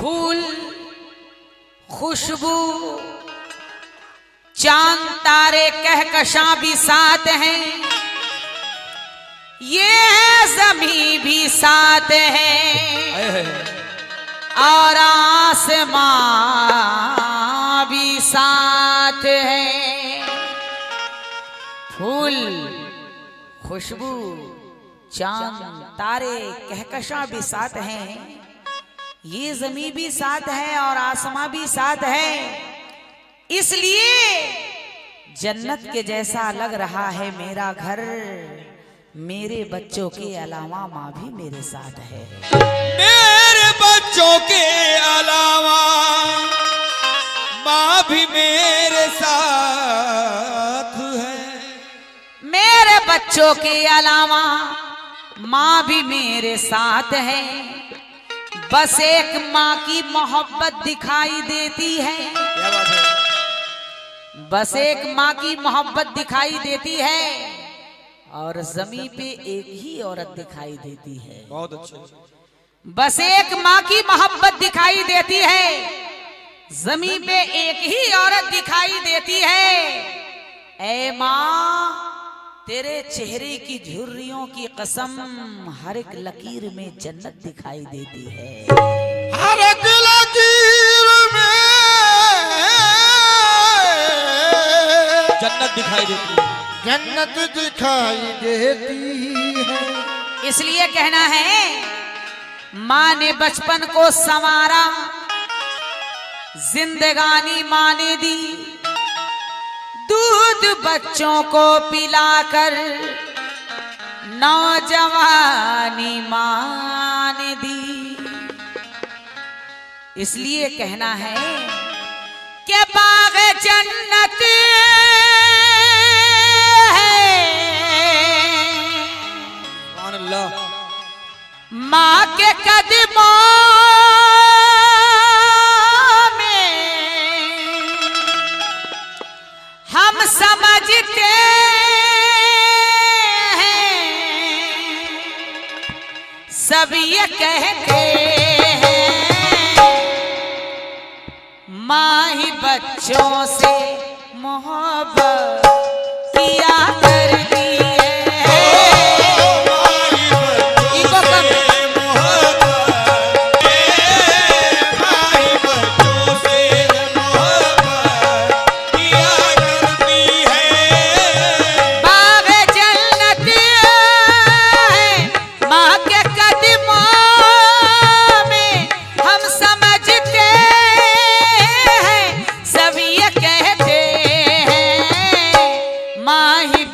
फूल खुशबू चांद तारे कहकशां भी साथ हैं, ये है ज़मीं भी साथ है और आसमां भी साथ है। फूल खुशबू चांद तारे कहकशां भी साथ हैं, ये ज़मीं भी साथ है और आसमां भी साथ है। इसलिए जन्नत के जैसा लग रहा है मेरा घर, मेरे बच्चों के अलावा माँ भी मेरे साथ है। मेरे बच्चों के अलावा माँ भी मेरे साथ है। मेरे बच्चों के अलावा माँ भी मेरे साथ है। बस एक माँ की मोहब्बत दिखाई देती है, क्या बात है? बस एक माँ की मोहब्बत दिखाई देती है और ज़मीं पे एक ही औरत दिखाई देती है। बहुत अच्छा। बस एक माँ की मोहब्बत दिखाई देती है, ज़मीं पे एक ही औरत दिखाई देती है। ऐ माँ, तेरे चेहरे की झुर्रियों की कसम, हर एक लकीर में जन्नत दिखाई देती है। हर एक लकीर में जन्नत दिखाई देती है, जन्नत दिखाई देती है। इसलिए कहना है, माँ ने बचपन को संवारा, जिंदगानी माँ ने दी, दूध बच्चों को पिलाकर नौजवानी माँ ने दी। इसलिए कहना है कि बाग जन्नत माँ के कदमों में हम समझते हैं, सब ये कहते हैं माँ ही बच्चों से मोहब्बत किया करती है।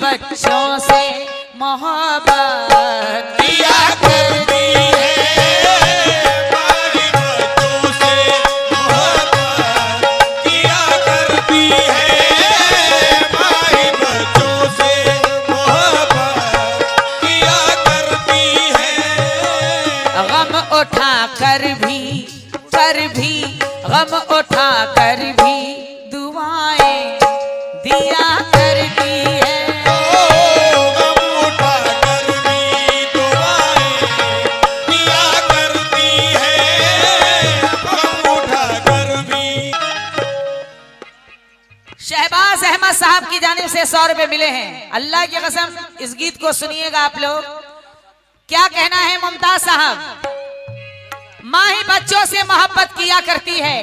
बच्चों से मोहब्बत किया करती है, हमारी बच्चों से मोहब्बत किया करती है, हमारी बच्चों से मोहब्बत किया करती है। गम उठा कर भी गम उठा कर भी दुआएं दिया करती है। शहबाज अहमद साहब की जानिब से 100 रुपए मिले हैं। अल्लाह की कसम, इस गीत को सुनिएगा आप लोग। क्या कहना है मुमताज साहब, माँ ही बच्चों से मोहब्बत किया करती है,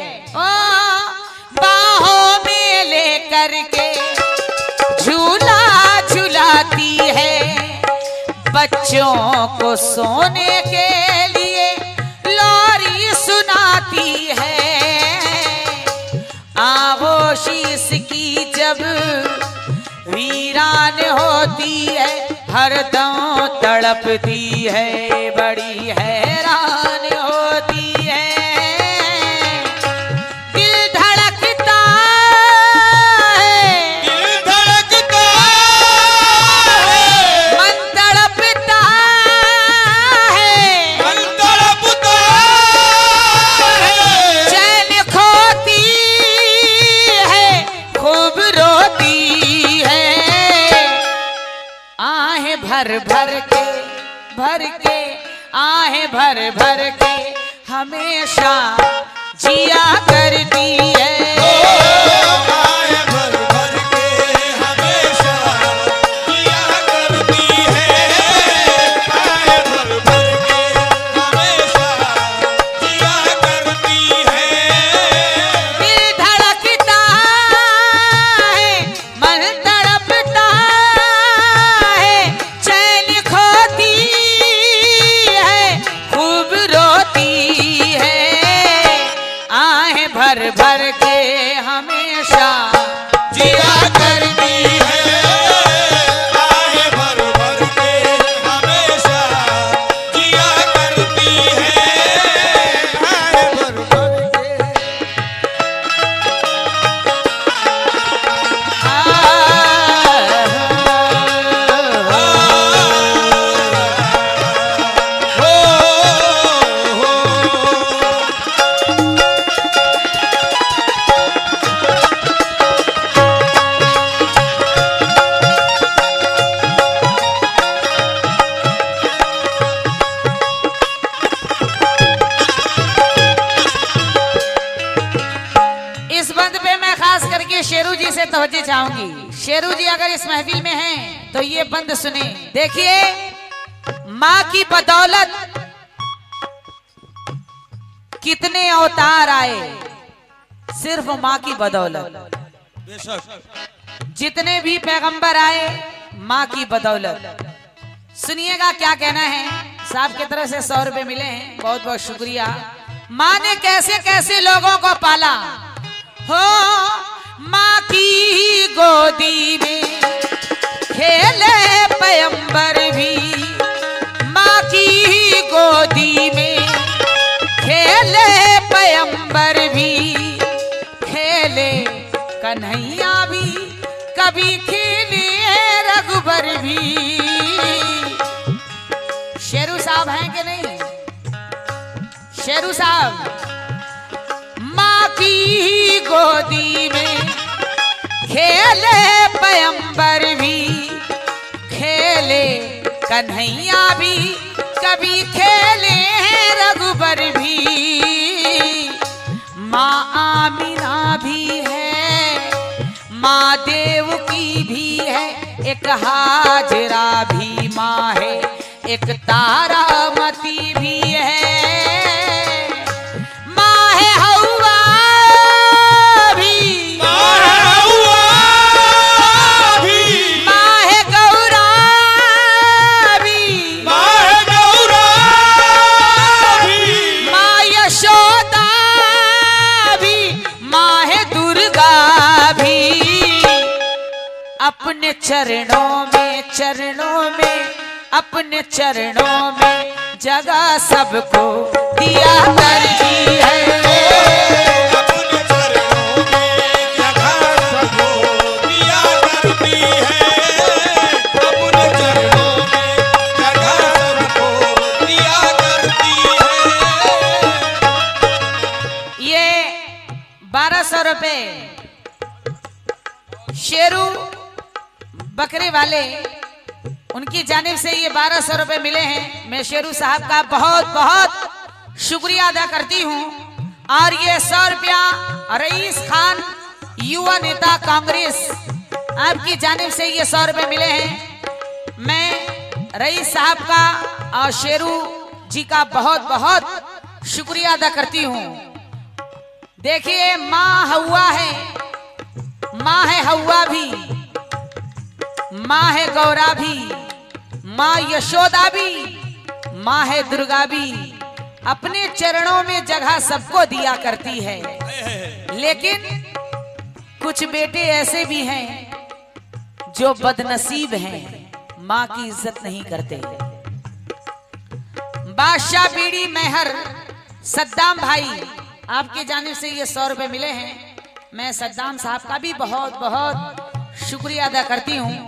बाहों में लेकर के झूला झुलाती है, बच्चों को सोने के लिए लोरी सुनाती है, आगोश की जब वीरान होती है, हरदम तड़पती है, बड़ी हैरान होती है। दिल धड़कता है, दिल धड़कता है, मन तड़पता है, मन तड़पता है, चैन खोती है, खूब रोती है, आहें भर भर के आहें भर भर के हमेशा जिया करती है। आए भर भर के हमेशा जिया करती है। आए भर भर के हमेशा जिया करती है। दिल धड़कता है, मन तड़पता है, चैन खोती है, खूब रोती है। आहे भर भर के हमेशा जिया करती है। आए भर भर के हमेशा जिया करती है। आए भर भर के इस बंद पे मैं खास करके शेरू जी से तवज्जो चाहूंगी। शेरू जी अगर इस महफिल में हैं तो ये बंद सुने। देखिए, माँ की बदौलत कितने अवतार आए, सिर्फ माँ की बदौलत। बेशक जितने भी पैगंबर आए माँ की बदौलत। सुनिएगा क्या कहना है। साहब की तरफ से 100 रुपए मिले हैं, बहुत बहुत शुक्रिया। माँ ने कैसे कैसे लोगों को पाला हो। माँ की गोदी में खेले पैगंबर भी, माँ की गोदी में खेले पैगंबर भी, खेले कन्हैया भी, कभी खेले रघुबर भी। शेरू साहब हैं कि नहीं? शेरू साहब, माँ की गोदी में खेले पैगंबर भी, खेले कन्हैया भी, कभी खेले रघुबर भी। माँ आमिना भी है, माँ देव की भी है, एक हाजरा भी माँ है, एक तारामती भी है। माँ है हव्वा भी, माँ भी, माँ है गौरा भी, माँ गौरा भी, माँ यशोदा भी, माँ है दुर्गा भी। अपने चरणों में अपने चरणों में जगह सबको दिया करती है। अपने चरणों में जगह सबको दिया करती है। अपने चरणों में जगह सबको दिया करती है। ये 1200 रुपए शेरू बकरे वाले, उनकी जानिब से ये 1200 रुपए मिले हैं। मैं शेरू साहब का बहुत बहुत शुक्रिया अदा करती हूँ। और ये 100 रुपया रईस खान युवा नेता कांग्रेस, आपकी जानिब से ये 100 रुपए मिले हैं। मैं रईस साहब का और शेरू जी का बहुत बहुत शुक्रिया अदा करती हूँ। देखिए, माँ हव्वा है, माँ है हव्वा भी, माँ है गौरा भी, माँ यशोदा भी, माँ है दुर्गा भी। अपने चरणों में जगह सबको दिया करती है। लेकिन कुछ बेटे ऐसे भी हैं जो बदनसीब हैं, माँ की इज्जत नहीं करते। बादशाह बीड़ी मेहर सद्दाम भाई, आपकी जानिब से ये 100 रुपए मिले हैं। मैं सद्दाम साहब का भी बहुत बहुत शुक्रिया अदा करती हूँ।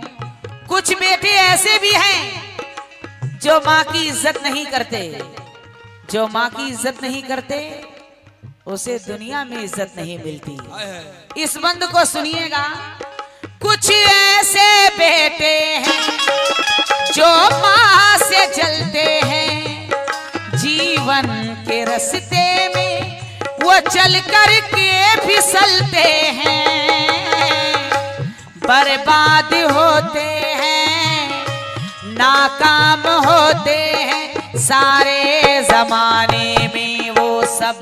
कुछ बेटे ऐसे भी हैं जो माँ की इज्जत नहीं करते। जो माँ की इज्जत नहीं करते उसे दुनिया में इज्जत नहीं मिलती। इस बंद को सुनिएगा। कुछ ऐसे बेटे हैं जो माँ से जलते हैं, जीवन के रास्ते में वो चल कर के फिसलते हैं, बर्बाद होते हैं, नाकाम होते हैं, सारे जमाने में वो सब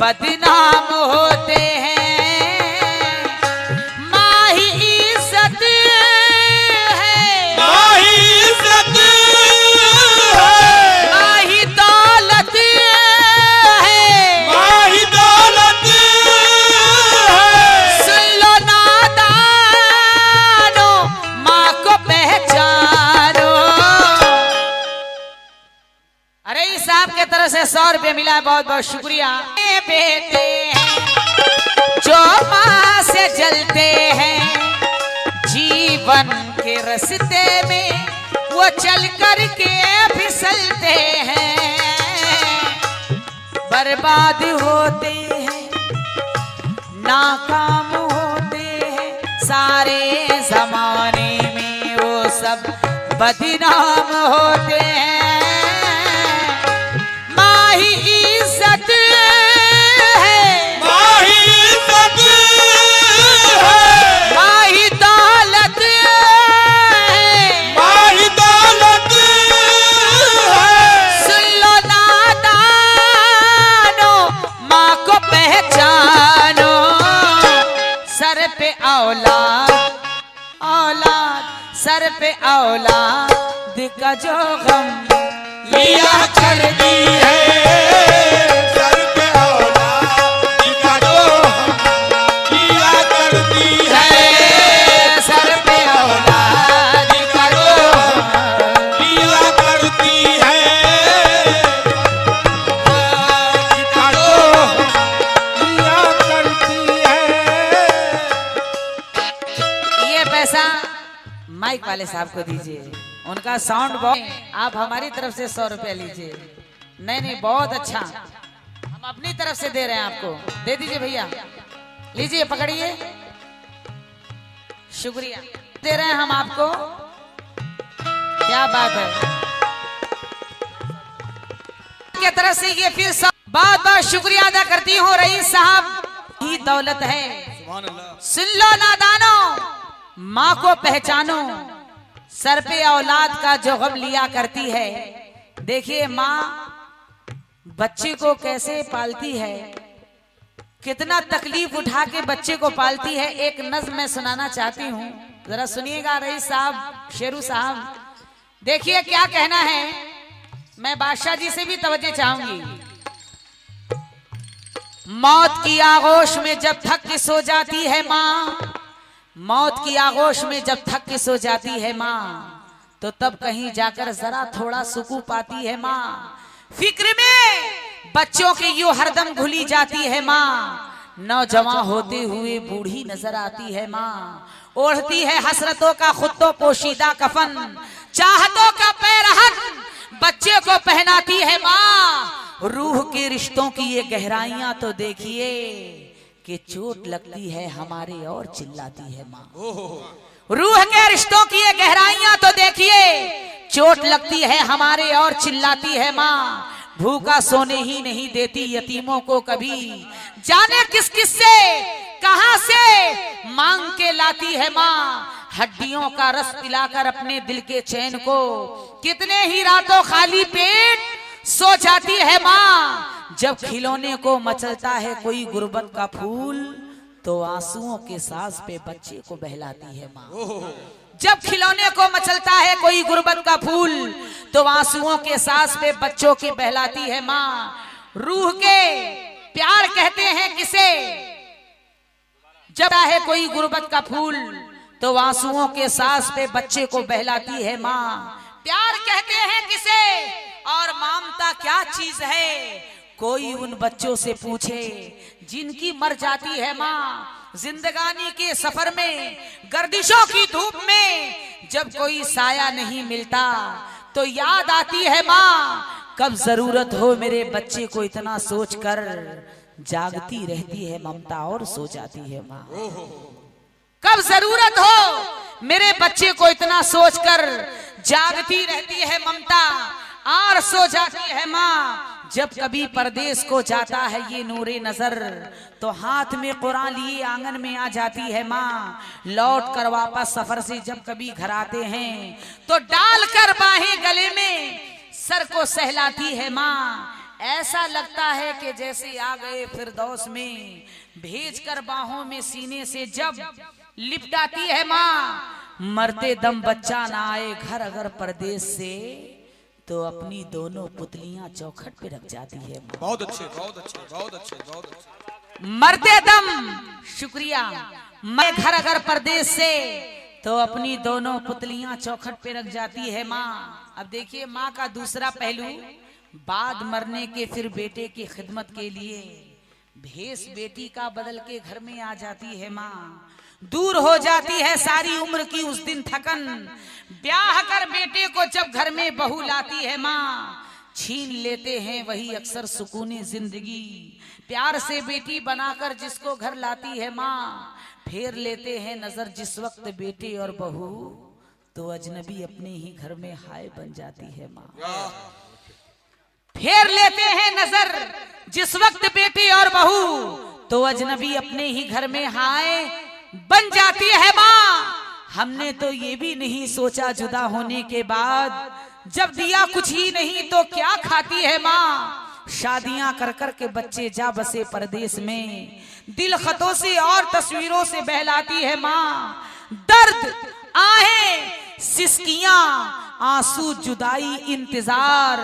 बदनाम होते हैं। माही इज्जत है, माही इज्जत है, माही दौलत है, माही दौलत है। सुन लो नादानो, माँ को पहचानो। अरे इस साहब के तरफ से 100 रुपये मिला है, बहुत बहुत शुक्रिया। बेटे हैं जो माँ से जलते हैं, जीवन के रास्ते में वो चल कर के फिसलते हैं, बर्बाद होते हैं, नाकाम होते हैं, सारे जमाने में वो सब बदनाम होते हैं। माही इज्जत है, माही इज्जत है, माही दौलत है, माही दौलत है। सुन लो नादानो, माँ को पहचानो। सर पे औलाद, औलाद, सर पे औलाद का जो गम लिया करती है, सर पे औलाद का जो हम लिया करती है, सर पे औलाद का जो लिया करती है, का जो लिया करती है। ये पैसा माइक वाले साहब को दीजिए, उनका साउंड बहुत। आप हमारी तरफ से 100 रुपया लीजिए। नहीं नहीं, बहुत अच्छा, हम अपनी तरफ से दे रहे हैं आपको। दे दीजिए भैया, लीजिए, पकड़िए, शुक्रिया दे रहे हैं हम आपको। क्या बात है, की तरफ से ये फिर बहुत बहुत शुक्रिया अदा करती हूँ। रईस साहब ही दौलत है, सुन लो नादानो, माँ को पहचानो। सर पे औलाद का जो गम लिया करती है। देखिए माँ बच्चे को कैसे पालती है, कितना तकलीफ उठा के बच्चे को पालती है। एक नज़्म मैं सुनाना चाहती हूँ, जरा सुनिएगा रईस साहब, शेरू साहब। देखिए क्या कहना है, मैं बादशाह जी से भी तवज्जो चाहूंगी। मौत की आगोश में जब थक के सो जाती है माँ, मौत की आगोश में जब थक के सो जाती है माँ, तो तब कहीं जाकर जरा थोड़ा सुकून पाती है माँ। फिक्र में बच्चों की यूं हरदम घुली जाती है माँ। नौजवान होते हुए बूढ़ी नजर आती है माँ। ओढ़ती है हसरतों का खुद तो पोशीदा कफन, चाहतों का पैरहन बच्चे को पहनाती है माँ। रूह के रिश्तों की ये गहराइयां तो देखिए कि चोट लगती है हमारे और चिल्लाती है माँ। रूह के रिश्तों की ये गहराइयां तो देखिए, चोट लगती है हमारे और चिल्लाती है माँ। भूखा सोने ही नहीं देती यतीमों को कभी, जाने किस किस से कहां से मांग के लाती है माँ। हड्डियों का रस पिलाकर अपने दिल के चैन को कितने ही रातों खाली पेट सो जाती है माँ। जब खिलौने को मचलता है कोई गुर्बत का फूल, तो आंसुओं के सांस पे बच्चे को बहलाती है माँ। जब खिलौने को मचलता है कोई गुर्बत का फूल, तो आंसुओं के सांस पे बच्चों की बहलाती है माँ। रूह के प्यार कहते हैं किसे, जब है कोई गुर्बत का फूल, तो आंसुओं के सांस पे बच्चे को बहलाती है माँ। प्यार कहते हैं किसे और ममता क्या चीज है, कोई उन बच्चों से पूछे जिनकी मर जाती है माँ। जिंदगानी के सफर में गर्दिशों की धूप में जब कोई साया नहीं मिलता, तो याद आती है माँ। कब जरूरत हो मेरे बच्चे को इतना सोचकर, जागती रहती है ममता और सो जाती है माँ। कब जरूरत हो मेरे बच्चे को इतना सोचकर, जागती रहती है ममता और सो जाती है माँ। जब कभी परदेश को जाता है ये नूरे नजर, तो हाथ में कुरान लिए आंगन में आ जाती है माँ। लौट कर वापस सफर से जब कभी घर आते हैं, तो डालकर बाहें गले में सर को सहलाती है माँ। ऐसा लगता है कि जैसे आ गए फिरदौस में, भेज कर बाहों में सीने से जब लिपटाती है माँ। मरते दम बच्चा ना आए घर अगर परदेश से, तो अपनी दोनों पुतलियां चौखट पे रख जाती है। बहुत अच्छे, बहुत अच्छे, बहुत अच्छे, बहुत अच्छे। मरते दम, शुक्रिया, मैं घर अगर परदेश से, तो अपनी दोनों पुतलियां चौखट पे रख जाती है माँ। अब देखिए माँ का दूसरा पहलू, बाद मरने के फिर बेटे की खिदमत के लिए भेष बेटी का बदल के घर में आ जाती है माँ। दूर हो जाती है सारी उम्र की उस दिन थकन। ब्याह कर बेटे को जब घर में बहू लाती है माँ, छीन लेते हैं वही अक्सर सुकूनी जिंदगी। प्यार से बेटी बनाकर जिसको घर लाती है माँ, फेर लेते हैं नजर जिस वक्त बेटे और बहू, तो अजनबी अपने ही घर में हाय बन जाती है माँ। फेर लेते हैं नजर जिस वक्त बेटी और बहू, तो अजनबी अपने ही घर में हाय बन जाती है माँ। हमने तो ये भी नहीं सोचा जुदा होने के बाद, जब दिया कुछ ही नहीं तो क्या खाती है माँ। शादियां कर कर के बच्चे जा बसे परदेश में, दिल खतों से और तस्वीरों से बहलाती है माँ। दर्द, आहें, सिसकियां, आंसू, जुदाई, इंतजार,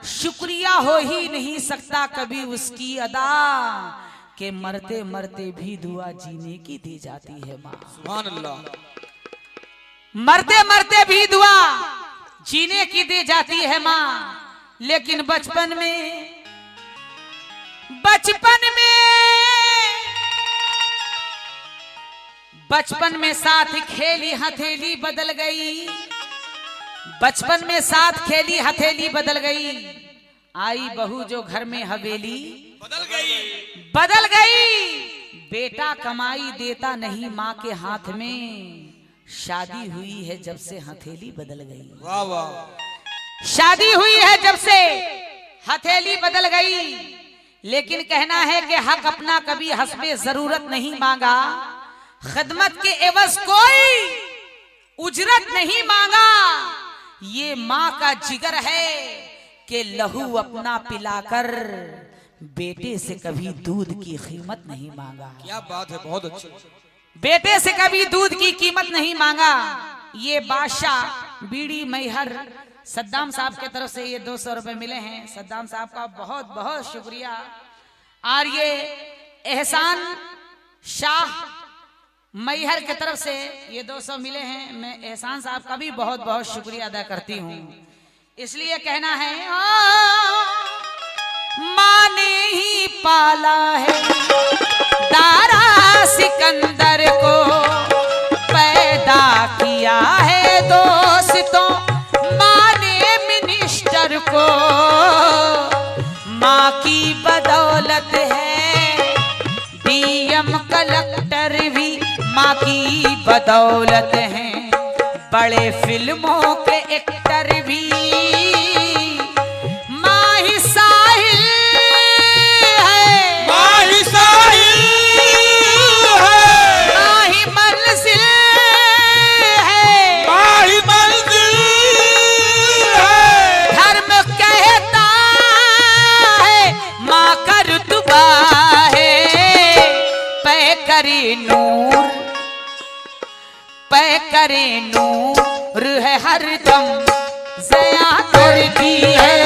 शुक्रिया हो ही नहीं सकता कभी उसकी अदा, के मरते मरते भी दुआ जीने की दी जाती है माँ। सुभान अल्लाह। मरते मरते भी दुआ जीने की दी जाती है माँ। लेकिन बचपन में साथ खेली हथेली बदल गई। बचपन में साथ खेली हथेली बदल गई। आई बहू जो घर में हवेली बदल गई। बेटा कमाई देता नहीं माँ के हाथ में, शादी हुई है जब से हथेली बदल गई। वाह वाह। शादी हुई है जब से हथेली बदल गई। लेकिन कहना है कि हक अपना कभी हस्बे जरूरत नहीं मांगा, खिदमत के एवज कोई उजरत नहीं मांगा। ये माँ का जिगर है कि लहू अपना पिलाकर बेटे से कभी दूध की कीमत नहीं मांगा। क्या बात है, बहुत अच्छे। बेटे से कभी दूध की कीमत नहीं मांगा। ये बादशाह बीड़ी मैहर सद्दाम साहब के तरफ से ये 200 रुपए मिले हैं। सद्दाम साहब का बहुत बहुत शुक्रिया। और ये एहसान शाह मैहर की तरफ से ये 200 मिले हैं। मैं एहसान साहब का भी बहुत बहुत शुक्रिया अदा करती हूँ। इसलिए कहना है, माँ ने ही पाला है दारा सिकंदर को, पैदा किया है दोस्तों माँ ने मिनिस्टर को। माँ की बदौलत है डीएम कलेक्टर भी, माँ की बदौलत है बड़े फिल्मों के एक्टर भी। माँ ही साहिल है, माँ ही साहिल है, माँ ही मंजिल है, माँ ही मंजिल है। धर्म कहता है माँ का रुतबा है। पै करे नूर, पै करे नूर है हरदम ज़या करती है।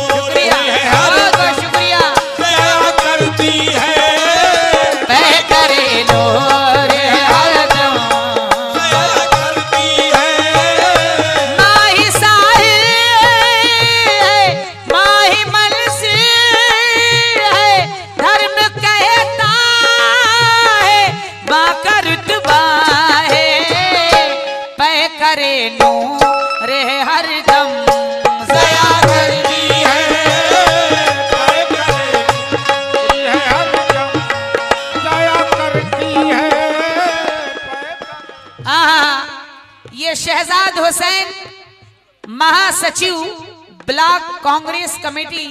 शुक्रिया, बहुत बहुत शुक्रिया। दया करती है, पै करे नूर है हरदम, दया करती है। माँ ही साहिल है, माँ ही मंजिल है। धर्म कहता है माँ का रुतबा है। पै करे नूर है हरदम ज़या करती है। पै करती है हरदम, दया करती है। ये शहजाद हुसैन महासचिव ब्लॉक कांग्रेस कमेटी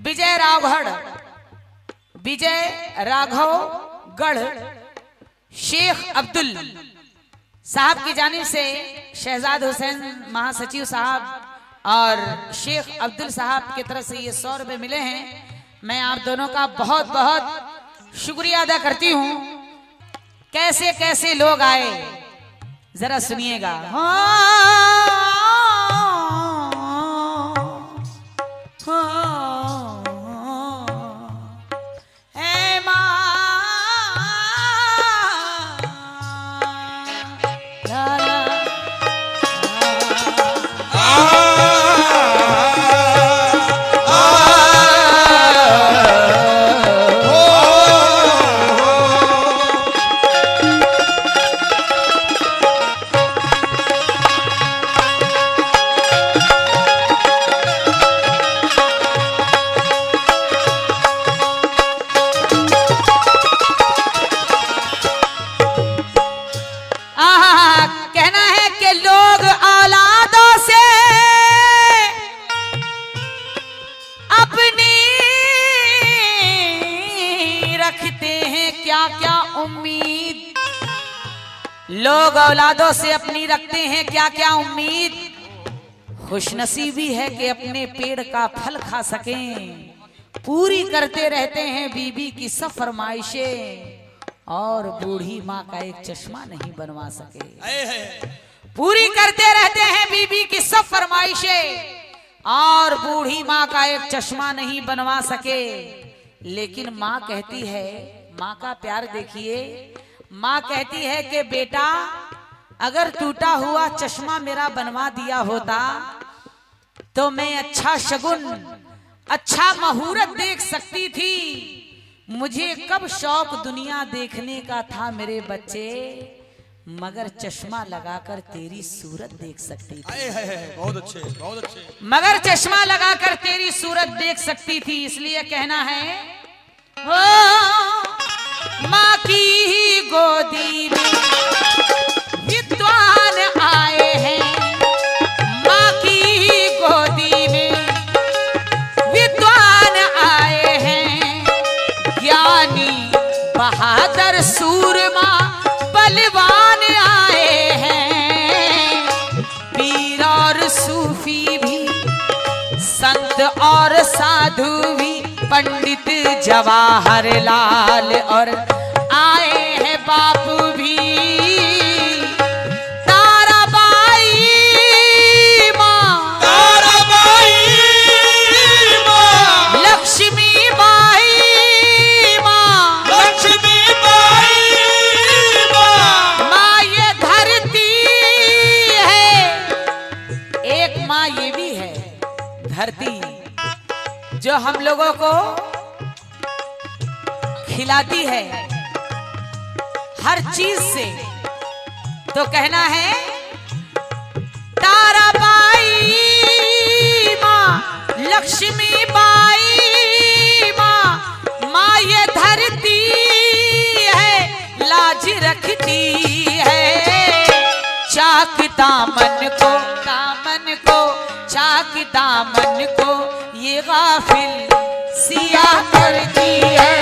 विजय राघवगढ़ शेख अब्दुल साहब की जानिब से शहजाद हुसैन महासचिव साहब और शेख अब्दुल साहब की तरफ से ये 100 रुपए मिले हैं। मैं आप दोनों का बहुत बहुत शुक्रिया अदा करती हूँ। कैसे कैसे लोग आए जरा सुनिएगा। लोग औलादों से अपनी रखते हैं क्या क्या उम्मीद। खुशनसीबी है कि अपने पेड़ का फल खा सकें। पूरी करते रहते हैं बीबी की सब फरमाइशें और बूढ़ी माँ का एक चश्मा नहीं बनवा सके। पूरी करते रहते हैं बीबी की सब फरमाइशें और बूढ़ी माँ का एक चश्मा नहीं बनवा सके। लेकिन माँ कहती है, माँ का प्यार देखिए, माँ कहती है कि बेटा अगर टूटा हुआ चश्मा मेरा बनवा दिया होता तो मैं अच्छा शगुन, अच्छा मुहूर्त देख सकती थी। मुझे कब शौक दुनिया देखने का था मेरे बच्चे, मगर चश्मा लगाकर तेरी सूरत देख सकती थी। बहुत अच्छे, बहुत अच्छे। मगर चश्मा लगाकर तेरी सूरत देख सकती थी। इसलिए कहना है ओ माँ की ही गोदी में विद्वान आए हैं। माँ की ही गोदी में विद्वान आए हैं। ज्ञानी बहादुर सूरमा बलवान आए हैं। पीर और सूफी भी, संत और साधु भी, पंडित जवाहरलाल और आए हैं बापू भी। ताराबाई माँ, ताराबाई माँ, लक्ष्मी बाई माँ, लक्ष्मी बाई माँ, माँ ये धरती है। एक माँ ये भी है धरती जो हम लोगों को खिलाती है हर चीज से। तो कहना है ताराबाई माँ, लक्ष्मी बाई माँ, माँ ये धरती है लाज रखती है। चाक दामन को, दामन को, चाक दामन को ये गाफिल सिया करती है।